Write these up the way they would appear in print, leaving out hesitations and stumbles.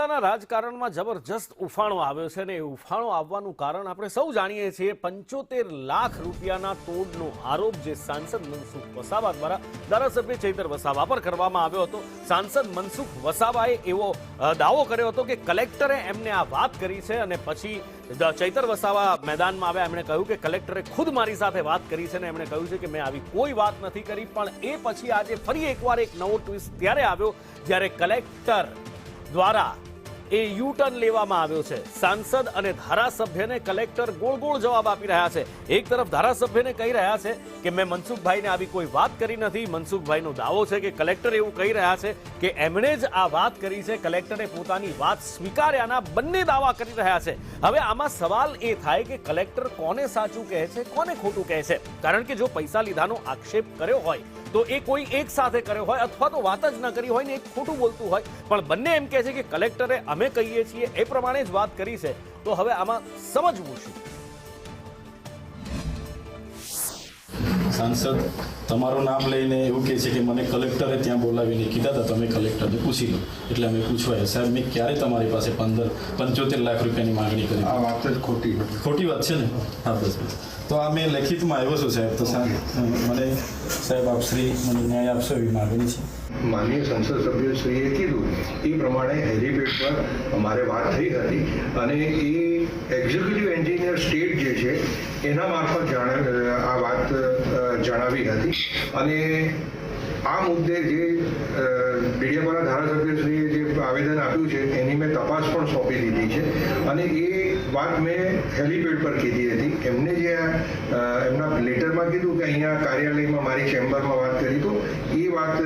જિલ્લાના રાજકારણમાં જબરજસ્ત ઉફાણો આવ્યો છે અને એ ઉફાણો આવવાનું કારણ આપણે સૌ જાણીએ છીએ। 75 લાખ રૂપિયાના તોડનો આરોપ જે સાંસદ મનસુખ વસાવા દ્વારા ધારાસભ્ય ચૈતર વસાવા પર કરવામાં આવ્યો હતો। સાંસદ મનસુખ વસાવાએ એવો દાવો કર્યો હતો કે કલેક્ટરે એમને આ વાત કરી છે અને પછી ચૈતર વસાવા મેદાનમાં આવ્યા। એમણે કહ્યું કે કલેક્ટરે ખુદ મારી સાથે વાત કરી છે અને એમણે કહ્યું છે કે મેં આવી કોઈ વાત નથી કરી। પણ એ પછી આજે ફરી એકવાર એક નવો ટ્વિસ્ટ ત્યારે આવ્યો જ્યારે કલેક્ટર દ્વારા એ યુ ટર્ન લેવામાં આવ્યો છે। સાંસદ અને ધારાસભ્યને કલેક્ટર ગોળ ગોળ જવાબ આપી રહ્યા છે। એક તરફ ધારાસભ્યને કહી રહ્યા છે કે મેં મનસુખભાઈને આવી કોઈ વાત કરી નથી। મનસુખભાઈનો દાવો છે કે કલેક્ટર એવું કહી રહ્યા છે કે એમણે જ આ વાત કરી છે। કલેક્ટરે પોતાની વાત સ્વીકાર્યાના બંને દાવા કરી રહ્યા છે। હવે આમાં સવાલ એ થાય કે કલેક્ટર કોને સાચું કહે છે કોને ખોટું કહે છે, કારણ કે જો પૈસા લીધાનો આક્ષેપ કર્યો હોય તો એ કોઈ એક સાથે કર્યો હોય અથવા તો વાત જ ન કરી હોય ને એક ખોટું બોલતું હોય, પણ બંને એમ કહે છે કે કલેક્ટરે અમે કહીએ છીએ એ પ્રમાણે જ વાત કરી છે। તો હવે આમાં સમજવું શું? सांसद તમારું નામ લઈને એવું કહે છે કે મને કલેક્ટરે ત્યાં બોલાવીને કીધા હતા, તમે કલેક્ટરને પૂછી લો। એટલે અમે પૂછવાય સાહેબ મેં ક્યારે તમારી પાસે 75 લાખ રૂપિયાની માંગણી કરી? આ વાત જ ખોટી વાત છે ને? હા બસ બસ। તો આ મેં લેખિતમાં આવ્યો છું સાહેબ, તો મને સાહેબ આપ શ્રી મને ન્યાય આપશો એવી માંગણી છે। માનનીય સંસદ સભ્યશ્રીએ કીધું એ પ્રમાણે હેલીપેડ પર અમારે વાત થઈ હતી અને એ એક્ઝિક્યુટિવ એન્જિનિયર સ્ટેટ જે છે એના મારફત આ વાત જણાવી હતી અને આ મુદ્દે જે ડેડિયાપાડા ધારાસભ્યશ્રીએ જે આવેદન આપ્યું છે એની મેં તપાસ પણ સોંપી દીધી છે અને એ વાત મેં હેલીપેડ પર કીધી હતી। એમને જે એમના લેટરમાં કીધું કે અહીંયા કાર્યાલયમાં મારી ચેમ્બરમાં વાત કરી, તો એ વાત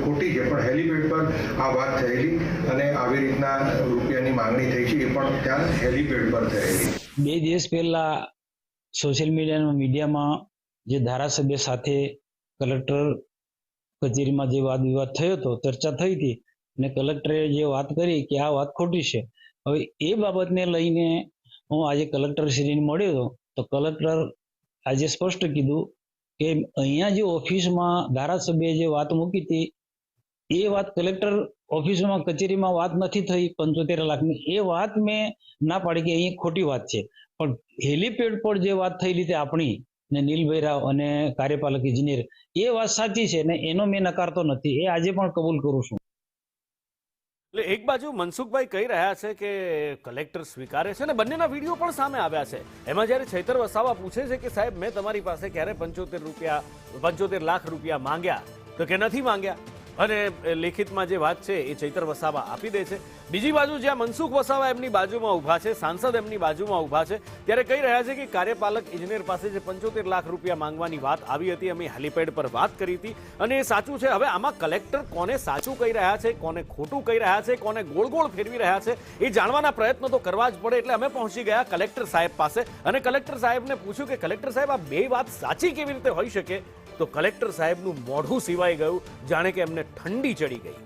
ખોટી છે। પણ હેલીપેડ પર આ વાત થયેલી અને આવી રીતના રૂપિયાની માંગણી થઈ છે એ પણ ત્યાં હેલીપેડ પર થયેલી। 2 દિવસ પહેલા સોશિયલ મીડિયામાં જે ધારાસભ્ય સાથે કલેક્ટર કચેરીમાં જે વાદ વિવાદ થયો હતો, ચર્ચા થઈ હતી અને કલેક્ટરે જે વાત કરી કે આ વાત ખોટી છે। હવે એ બાબતને લઈને હું આજે કલેક્ટરશ્રીને મળ્યો હતો, તો કલેક્ટર આજે સ્પષ્ટ કીધું કે અહીંયા જે ઓફિસમાં ધારાસભ્યએ જે વાત મૂકી હતી એ વાત કલેક્ટર ઓફિસમાં કચેરીમાં વાત નથી થઈ 75 લાખની, એ વાત મેં ના પાડી કે અહીં ખોટી વાત છે। પણ હેલીપેડ પર જે વાત થયેલી હતી આપણી ને નીલભાઈ રાવ અને કાર્યપાલક ઇજનેર, એ વાત સાચી છે ને એનો મેં નકારતો નથી, એ આજે પણ કબૂલ કરું છું। એટલે એક બાજુ મનસુખભાઈ કહી રહ્યા છે કે કલેક્ટર સ્વીકારે છે અને બંનેના વિડીયો પણ સામે આવ્યા છે। એમાં જ્યારે ચૈતર વસાવા પૂછે છે કે સાહેબ મેં તમારી પાસે ક્યારે 75 લાખ રૂપિયા માંગ્યા, તો કે નથી માંગ્યા અને લેખિતમાં જે વાત છે એ ચૈતર વસાવા આપી દે છે। બીજી બાજુ જ્યાં મનસુખ વસાવા એમની બાજુમાં ઊભા છે, સાંસદ એમની બાજુમાં ઊભા છે, ત્યારે કહી રહ્યા છે કે કાર્યપાલક ઇજનેર પાસે જે 75 લાખ રૂપિયા માંગવાની વાત આવી હતી, અમે હેલીપેડ પર વાત કરી હતી અને એ સાચું છે। હવે આમાં કલેક્ટર કોને સાચું કહી રહ્યા છે કોને ખોટું કહી રહ્યા છે, કોને ગોળ ગોળ ફેરવી રહ્યા છે, એ જાણવાના પ્રયત્નો તો કરવા જ પડે। એટલે અમે પહોંચી ગયા કલેક્ટર સાહેબ પાસે અને કલેક્ટર સાહેબને પૂછ્યું કે કલેક્ટર સાહેબ આ બે વાત સાચી કેવી રીતે હોઈ શકે? તો કલેક્ટર સાહેબનું મોઢું સિવાય ગયું, જાણે કે એમને ઠંડી ચડી ગઈ।